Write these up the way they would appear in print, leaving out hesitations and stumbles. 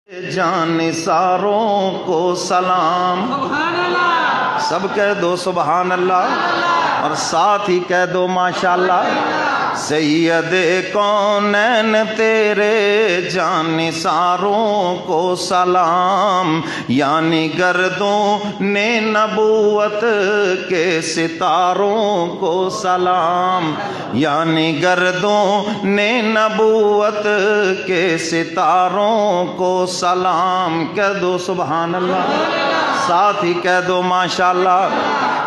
جان ساروں کو سلام، سب کہہ دو سبحان اللہ، اور ساتھ ہی کہہ دو ماشاءاللہ۔ سید کونین تیرے جان ساروں کو سلام، یعنی گردوں نے نبوت کے ستاروں کو سلام، یعنی گردوں نے نبوت کے ستاروں کو سلام۔ کہہ دو سبحان اللہ، ساتھ ہی کہہ دو ماشاءاللہ۔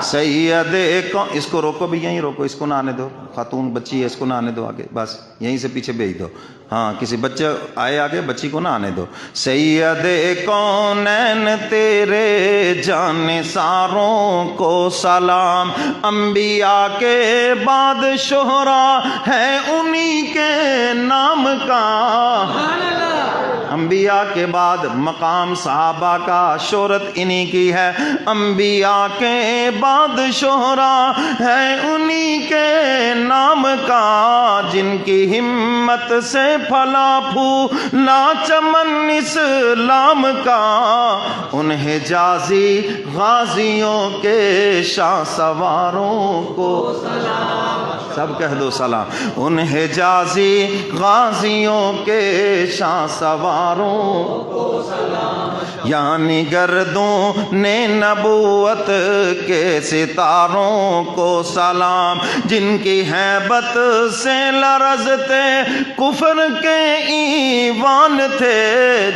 سید کو اس کو روکو بھی، یہیں روکو، اس کو نہ آنے دو، خاتون بچی ہے اس کو نہ آنے دو آگے، بس یہیں سے پیچھے بھیج دو، ہاں کسی بچے آئے آگے، بچی کو نہ آنے دو۔ سید کونین تیرے جان ساروں کو سلام، انبیاء کے بعد شہرا ہے انہی کے نام کا، انبیاء کے بعد مقام صحابہ کا شہرت انہی کی ہے، انبیاء کے بعد شہرا ہے انہی کے نام کا، جن کی ہمت سے پھلا پھولا چمن اسلام کا، ان حجازی غازیوں کے شاہ سواروں کو سب کہہ دو سلام، ان حجازی غازیوں کے شاہ سواروں کو سلام، یعنی گردوں نے نبوت کے ستاروں کو سلام، جن کی ہیبت سے لرزتے کفر کے ایوان تھے،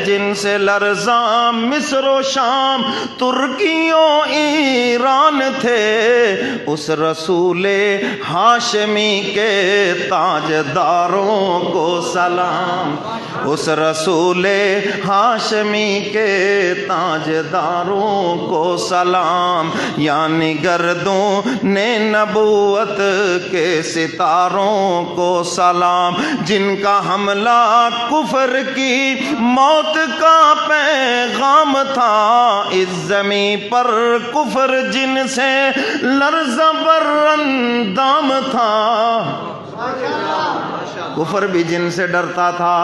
جن سے لرزاں مصر و شام ترکیوں ایران تھے، اس رسول ہاشمی کے تاجداروں کو سلام، اس رسول ہاشمی کے تاجداروں کو سلام، یعنی گردوں نے نبوت کے ستاروں کو سلام، جن کا حملہ کفر کی موت کا پیغام تھا، اس زمین پر کفر جن سے لرزہ بر اندام تھا، کفر بھی جن سے ڈرتا تھا،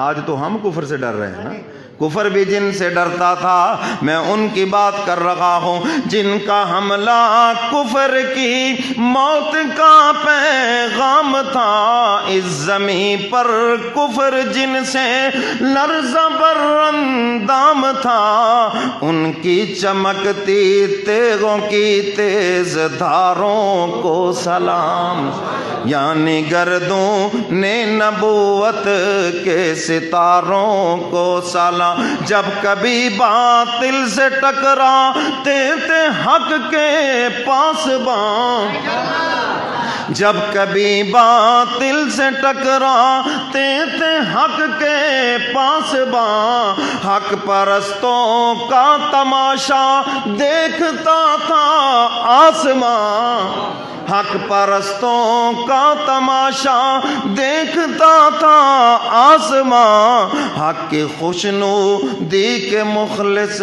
آج تو ہم کفر سے ڈر رہے ہیں نا، کفر بھی جن سے ڈرتا تھا، میں ان کی بات کر رہا ہوں، جن کا حملہ کفر کی موت کا پیغام تھا، اس زمین پر کفر جن سے لرزہ بر اندام تھا، ان کی چمکتی تیغوں کی تیز دھاروں کو سلام، یعنی گردوں نے نبوت کے ستاروں کو سلام، جب کبھی باطل سے ٹکراتے تھے حق کے پاسباں، جب کبھی باطل سے ٹکراتے تھے حق کے پاسباں، حق پرستوں کا تماشا دیکھتا تھا آسمان، حق پرستوں کا تماشا دیکھتا تھا آسمان، حق کی خوشنودی کے مخلص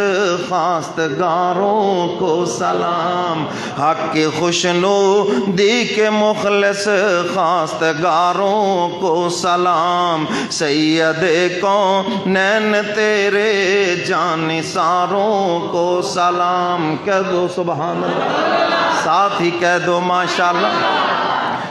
خواستگاروں کو سلام، حق کی خوشنودی کے مخلص خواستگاروں کو سلام، سید کونین تیرے جانثاروں کو سلام۔ کہہ دو سبحان اللہ، ساتھ ہی کہہ دو ماشاءاللہ۔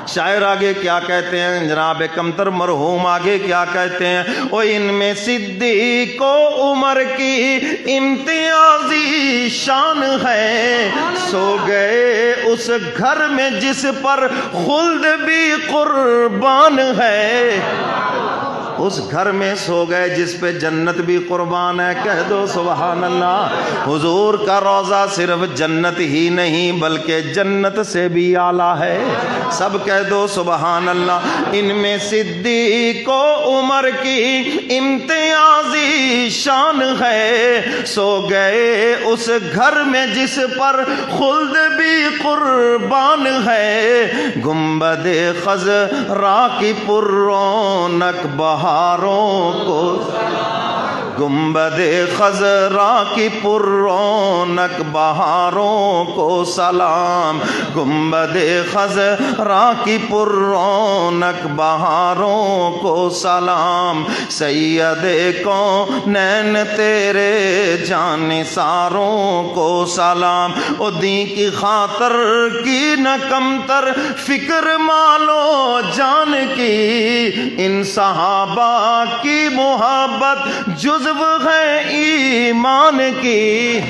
شاعر آگے کیا کہتے ہیں، جناب کمتر مرحوم آگے کیا کہتے ہیں، وہ ان میں صدیق و عمر کی امتیازی شان ہے، سو گئے اس گھر میں جس پر خلد بھی قربان ہے، اس گھر میں سو گئے جس پہ جنت بھی قربان ہے۔ کہہ دو سبحان اللہ۔ حضور کا روضہ صرف جنت ہی نہیں بلکہ جنت سے بھی اعلیٰ ہے، سب کہہ دو سبحان اللہ۔ ان میں صدیق و عمر کی امتیازی شان ہے، سو گئے اس گھر میں جس پر خلد بھی قربان ہے، گنبد خضرا کی پر رونق بہاروں کو، گنبد خضرا کی پر رونق بہاروں کو سلام، گنبد خضرا کی پر رونق بہاروں کو سلام، سید کونین تیرے جانثاروں کو سلام۔ او دین کی خاطر کی نہ کمتر فکر مالو جان کی، ان صحابہ کی محبت جزو ہے ایمان کی۔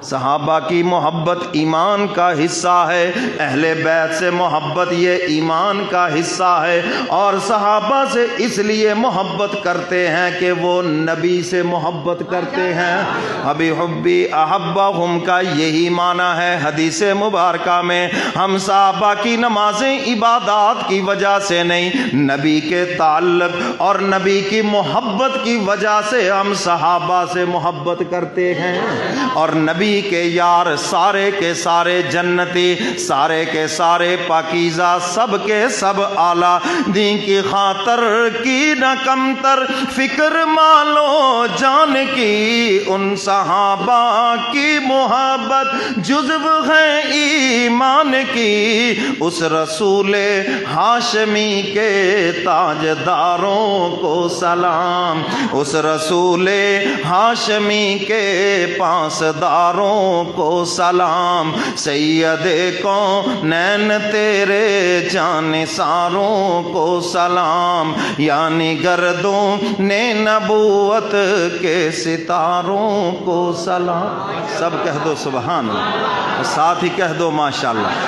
صحابہ کی محبت ایمان کا حصہ ہے، اہل بیت سے محبت یہ ایمان کا حصہ ہے، اور صحابہ سے اس لیے محبت کرتے ہیں کہ وہ نبی سے محبت کرتے ہیں۔ ابھی حبی احبہم کا یہی معنی ہے حدیث مبارکہ میں۔ ہم صحابہ کی نمازیں عبادات کی وجہ سے نہیں، نبی کے تعلق اور نبی کی محبت کی وجہ سے ہم صحابہ سے محبت کرتے ہیں۔ اور نبی کے یار سارے کے سارے جنتی، سارے کے سارے پاکیزہ، سب کے سب اعلیٰ، دین کی خاطر کی نہ کمتر فکر مالو جان کی، ان صحابہ کی محبت جزو ہے ایمان کی۔ اس رسول ہاشمی کے تاجداروں کو سلام، اس رسول ہاشمی کے پاسداروں کو سلام، سید کونین تیرے جانثاروں کو سلام، یعنی گردوں نے نبوت کے ستاروں کو سلام۔ سب کہہ دو سبحان اللہ، ساتھ ہی کہہ دو ماشاءاللہ۔